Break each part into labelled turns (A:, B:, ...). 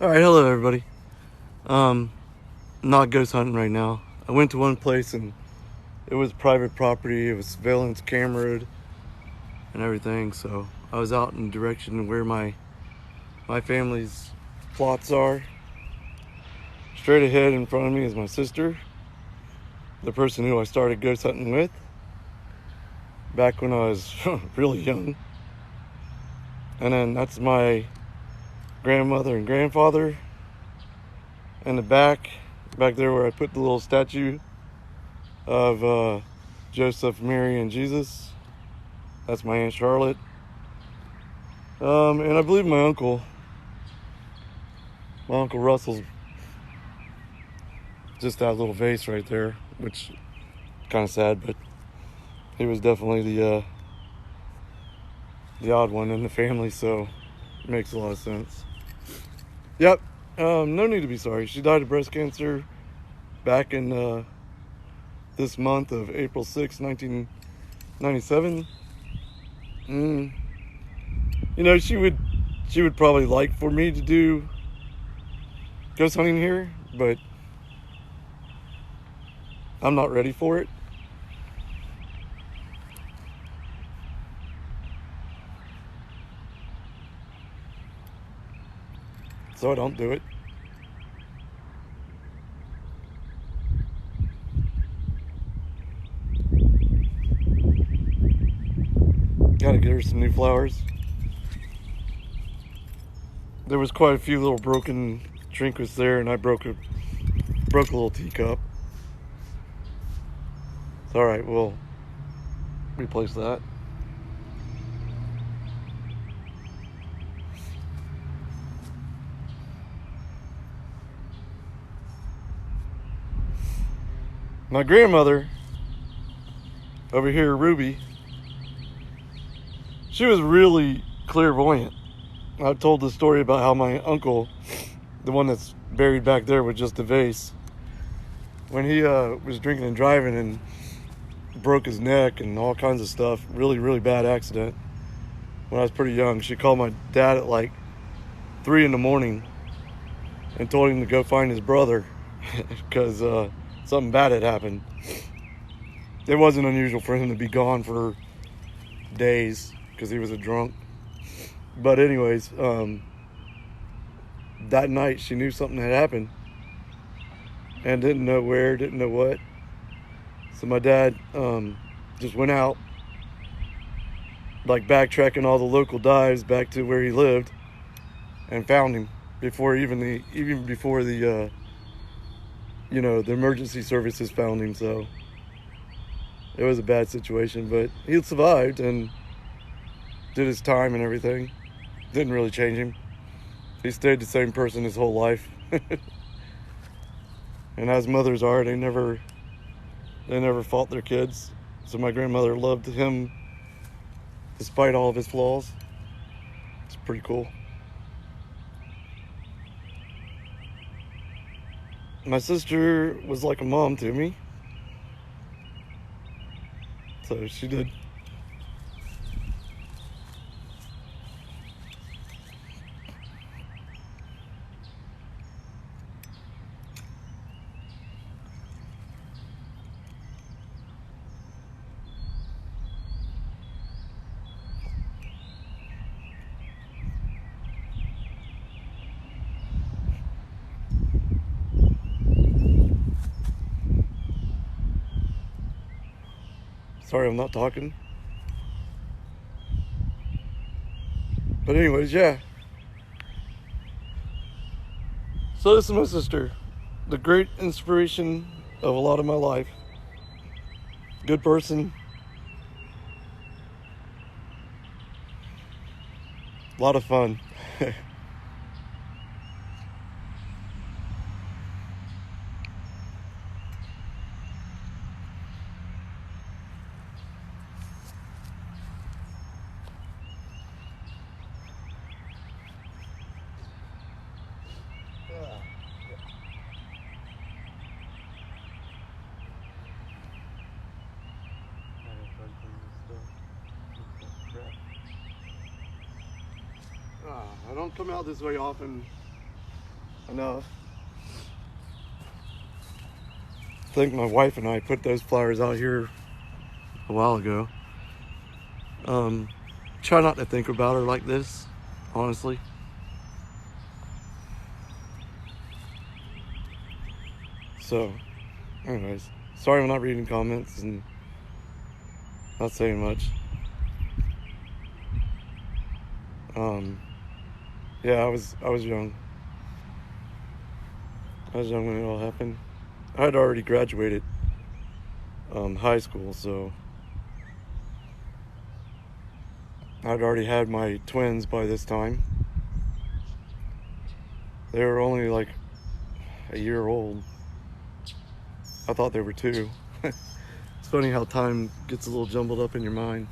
A: Alright, hello everybody. Not ghost hunting right now. I went to one place and it was private property, it was surveillance cameraed and everything, so I was out in the direction where my family's plots are. Straight ahead in front of me is my sister, the person who I started ghost hunting with back when I was really young. And then that's my grandmother and grandfather. And the back there where I put the little statue of Joseph, Mary, and Jesus. That's my Aunt Charlotte. And I believe my Uncle Russell's just that little vase right there, which kind of sad, but he was definitely the odd one in the family, so it makes a lot of sense. Yep. No need to be sorry. She died of breast cancer back in this month of April 6, 1997. You know, she would probably like for me to do ghost hunting here, but I'm not ready for it. So I don't do it. Gotta get her some new flowers. There was quite a few little broken trinkets there, and I broke a little teacup. It's all right. We'll replace that. My grandmother over here, Ruby, she was really clairvoyant. I've told the story about how my uncle, the one that's buried back there with just a vase, when he was drinking and driving and broke his neck and all kinds of stuff, really bad accident when I was pretty young. She called my dad at like 3 in the morning and told him to go find his brother because something bad had happened. It wasn't unusual for him to be gone for days because he was a drunk. But anyways, that night she knew something had happened and didn't know where, didn't know what. So my dad just went out, like backtracking all the local dives back to where he lived, and found him before even before the the emergency services found him. So it was a bad situation, but he survived and did his time and everything. Didn't really change him. He stayed the same person his whole life. And as mothers are, they never fault their kids. So my grandmother loved him despite all of his flaws. It's pretty cool. My sister was like a mom to me. So she did. Sorry, I'm not talking. But anyways, yeah. So this is my sister, the great inspiration of a lot of my life. Good person. A lot of fun. I don't come out this way often enough. I think my wife and I put those flowers out here a while ago. Try not to think about her like this, honestly. So, anyways, sorry I'm not reading comments and not saying much. Yeah, I was young. I was young when it all happened. I had already graduated high school, so I'd already had my twins by this time. They were only like a year old. I thought they were 2. It's funny how time gets a little jumbled up in your mind.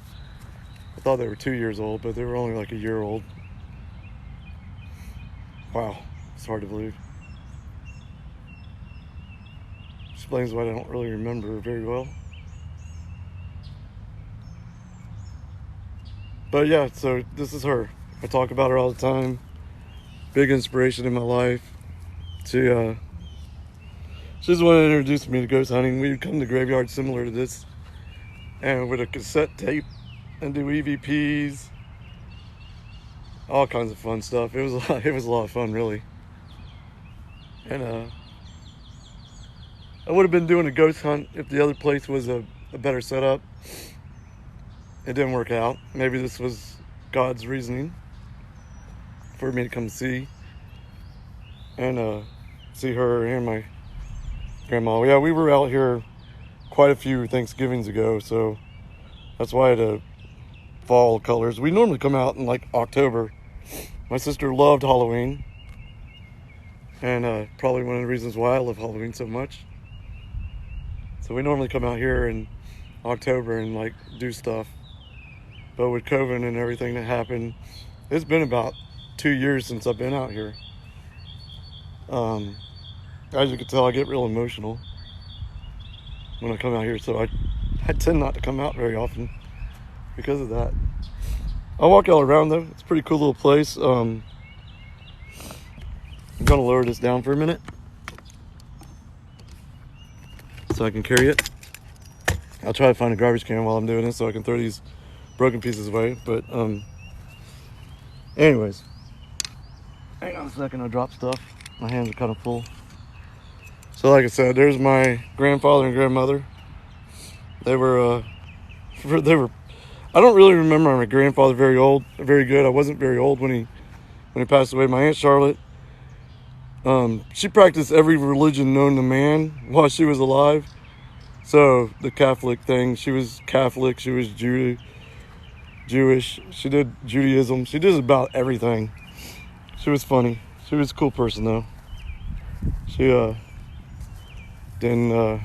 A: I thought they were 2 years old, but they were only like a year old. Wow, it's hard to believe. Explains why I don't really remember very well. But yeah, so this is her. I talk about her all the time. Big inspiration in my life. She's the one that introduced me to ghost hunting. We would come to graveyards similar to this, and with a cassette tape and do EVPs, all kinds of fun stuff. It was a lot of fun, really. And I would have been doing a ghost hunt if the other place was a better setup. It didn't work out. Maybe this was God's reasoning for me to come see and see her and my grandma. Yeah, we were out here quite a few Thanksgivings ago, so that's why I had a fall colors. We normally come out in like October. My sister loved Halloween, and probably one of the reasons why I love Halloween so much. So we normally come out here in October and like do stuff. But with COVID and everything that happened, it's been about 2 years since I've been out here. As you can tell, I get real emotional when I come out here, so I tend not to come out very often because of that. I'll walk all around though. It's a pretty cool little place. I'm gonna lower this down for a minute so I can carry it. I'll try to find a garbage can while I'm doing this so I can throw these broken pieces away. But anyways, hang on a second, I'll drop stuff. My hands are kind of full. So like I said, there's my grandfather and grandmother. They were I don't really remember my grandfather very good. I wasn't very old when he passed away. My Aunt Charlotte, she practiced every religion known to man while she was alive. So the Catholic thing, she was Catholic, she was Jewish, she did Judaism, she did about everything. She was funny. She was a cool person though. She didn't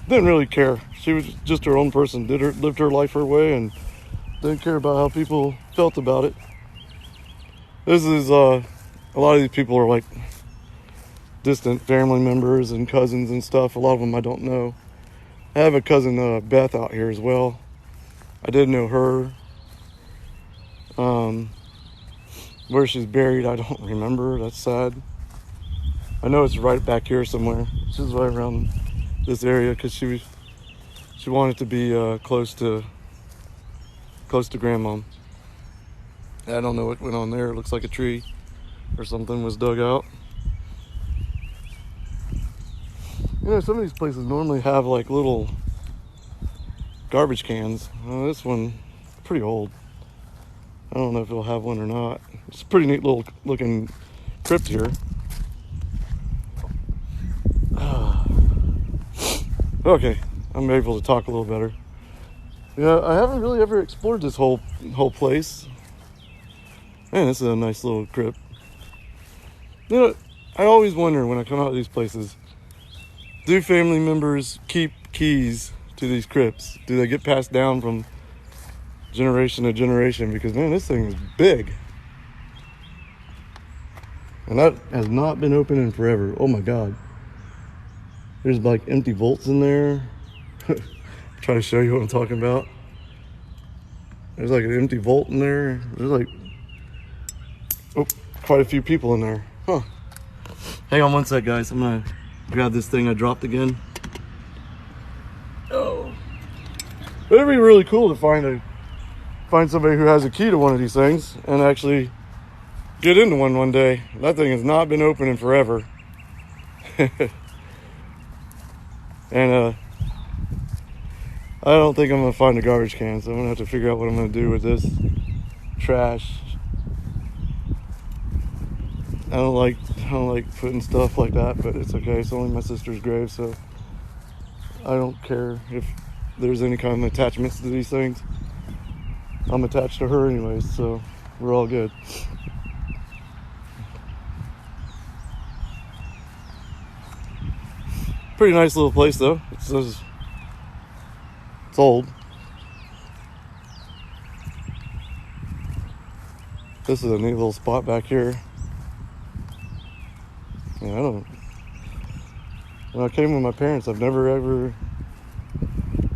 A: really care. She was just her own person, lived her life her way, and didn't care about how people felt about it. This is a lot of these people are like distant family members and cousins and stuff. A lot of them I don't know. I have a cousin Beth out here as well. I did know her. Where she's buried, I don't remember. That's sad. I know it's right back here somewhere. She's right around this area because she wanted to be close to grandmom. I don't know what went on there. It looks like a tree or something was dug out. You know, some of these places normally have like little garbage cans. This one, pretty old. I don't know if it'll have one or not. It's a pretty neat little looking crypt here. Okay, I'm able to talk a little better. Yeah, I haven't really ever explored this whole place. Man, this is a nice little crypt. You know, I always wonder when I come out to these places, do family members keep keys to these crypts? Do they get passed down from generation to generation? Because man, this thing is big. And that has not been open in forever. Oh my God. There's like empty vaults in there. Try to show you what I'm talking about. There's like an empty vault in there. There's like, quite a few people in there. Huh. Hang on one sec, guys. I'm gonna grab this thing I dropped again. Oh, it'd be really cool to find somebody who has a key to one of these things and actually get into one day. That thing has not been open in forever. And I don't think I'm gonna find a garbage can, so I'm gonna have to figure out what I'm gonna do with this trash. I don't like putting stuff like that, but it's okay. It's only my sister's grave, so I don't care if there's any kind of attachments to these things. I'm attached to her anyways, so we're all good. Pretty nice little place though. It's old. This is a neat little spot back here. Yeah, when I came with my parents, I've never ever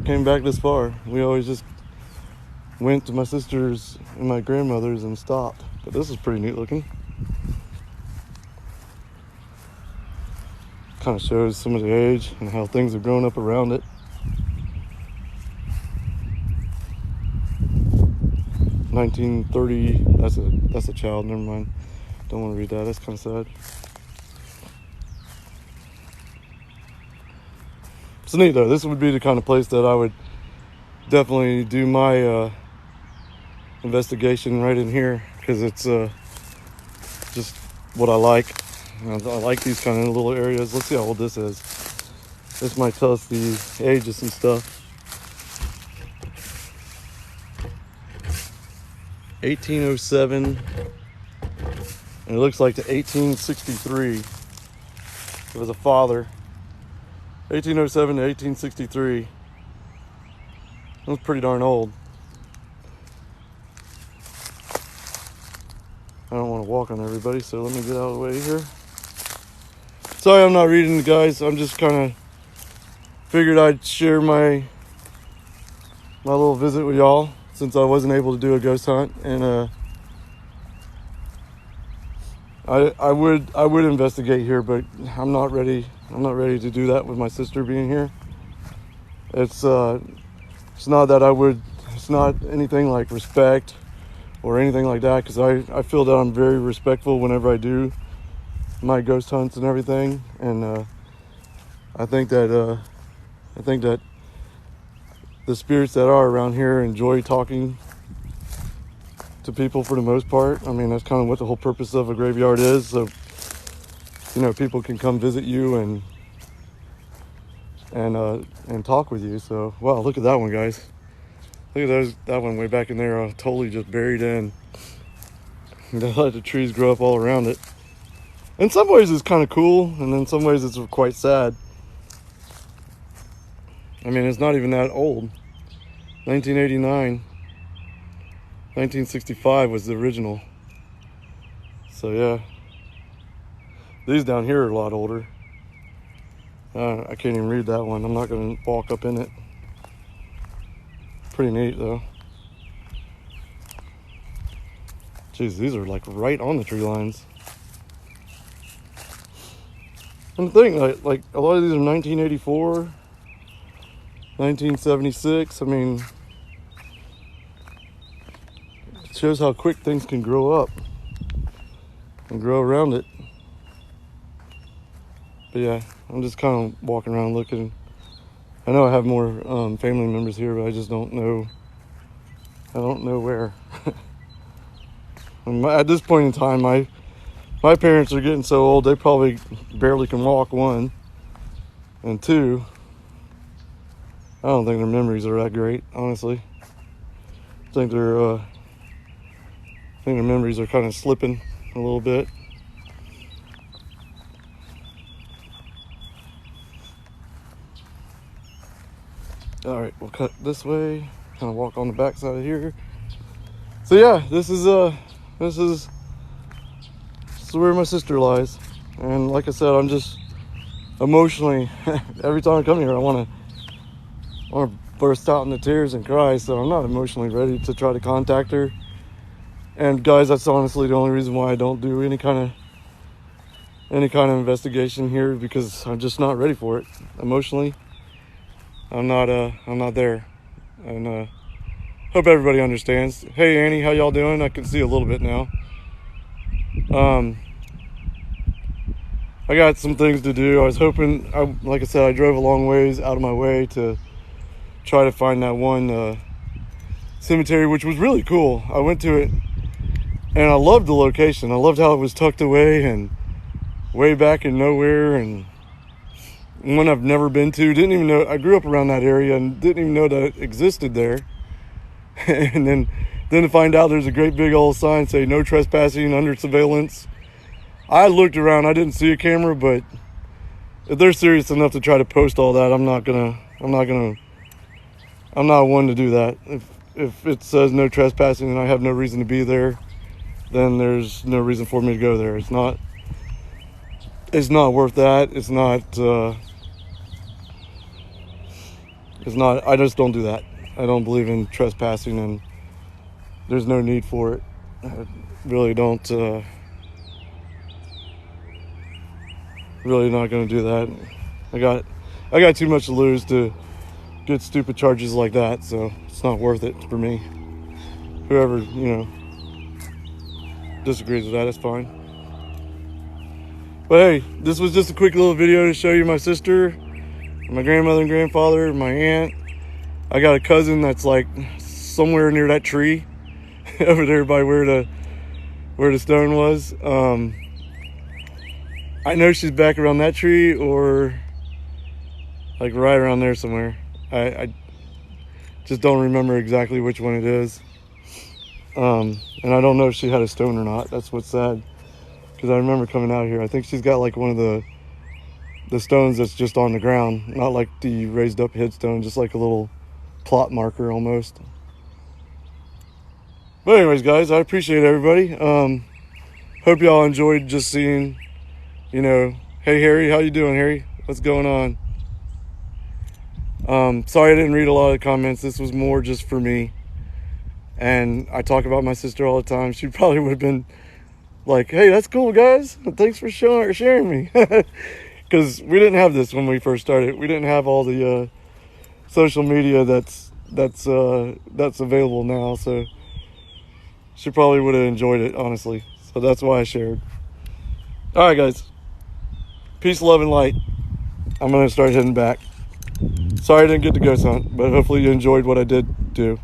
A: came back this far. We always just went to my sister's and my grandmother's and stopped. But this is pretty neat looking. Kind of shows some of the age and how things have grown up around it. 1930. That's a child. Never mind. Don't want to read that. That's kind of sad. It's neat though. This would be the kind of place that I would definitely do my investigation right in here, because it's just what I like. I like these kind of little areas. Let's see how old this is. This might tell us the age of some stuff. 1807, and it looks like to 1863. It was a father. 1807 to 1863. That was pretty darn old. I don't want to walk on everybody, so let me get out of the way here. Sorry I'm not reading, guys. I'm just kind of figured I'd share my little visit with y'all, since I wasn't able to do a ghost hunt. And I would investigate here, but I'm not ready to do that with my sister being here. It's not that I would, it's not anything like respect or anything like that, because I feel that I'm very respectful whenever I do my ghost hunts and everything. And I think that the spirits that are around here enjoy talking to people for the most part. I mean, that's kind of what the whole purpose of a graveyard is. So, you know, people can come visit you and talk with you. So, wow, look at that one, guys. Look at that one way back in there, totally just buried in. They let the trees grow up all around it. In some ways it's kind of cool, and in some ways it's quite sad. I mean, it's not even that old. 1989. 1965 was the original. So yeah. These down here are a lot older. I can't even read that one. I'm not going to walk up in it. Pretty neat though. Jeez, these are like right on the tree lines. And the thing, like a lot of these are 1984, 1976. I mean, it shows how quick things can grow up and grow around it. But yeah, I'm just kind of walking around looking. I know I have more family members here, but I just don't know. I don't know where. At this point in time, my parents are getting so old, they probably barely can walk, one. And two, I don't think their memories are that great, honestly. I think their memories are kind of slipping a little bit. All right, we'll cut this way, kind of walk on the back side of here. So yeah, this is where my sister lies. And like I said, I'm just emotionally, every time I come here, I want to burst out into tears and cry. So I'm not emotionally ready to try to contact her. And guys, that's honestly the only reason why I don't do any kind any kind of investigation here because I'm just not ready for it emotionally. I'm not there, and hope everybody understands. Hey Annie, how y'all doing? I can see a little bit now. I got some things to do. I was hoping, like I said, I drove a long ways out of my way to try to find that one cemetery, which was really cool. I went to it and I loved the location. I loved how it was tucked away and way back in nowhere, and one I've never been to. Didn't even know. I grew up around that area and didn't even know that it existed there. And then to find out there's a great big old sign saying no trespassing, under surveillance. I looked around, I didn't see a camera, but if they're serious enough to try to post all that, I'm not one to do that. If it says no trespassing and I have no reason to be there, then there's no reason for me to go there. It's not worth that. It's not, I just don't do that. I don't believe in trespassing, and there's no need for it. I really don't, really not going to do that. I got too much to lose to get stupid charges like that, so it's not worth it for me. Whoever, disagrees with that, it's fine. But hey, this was just a quick little video to show you my sister, my grandmother and grandfather, my aunt. I got a cousin that's like somewhere near that tree over there by where the stone was. I know she's back around that tree or like right around there somewhere. I just don't remember exactly which one it is. And I don't know if she had a stone or not. That's what's sad, because I remember coming out here. I think she's got like one of the stones that's just on the ground, not like the raised up headstone, just like a little plot marker almost. But anyways, guys, I appreciate everybody. Hope y'all enjoyed just seeing, hey Harry, how you doing, Harry? What's going on? Sorry I didn't read a lot of the comments. This was more just for me. And I talk about my sister all the time. She probably would have been like, hey, that's cool, guys. Thanks for sharing me. Because we didn't have this when we first started. We didn't have all the social media that's available now. So she probably would have enjoyed it, honestly. So that's why I shared. All right, guys. Peace, love, and light. I'm going to start heading back. Sorry I didn't get to ghost hunt, but hopefully you enjoyed what I did do.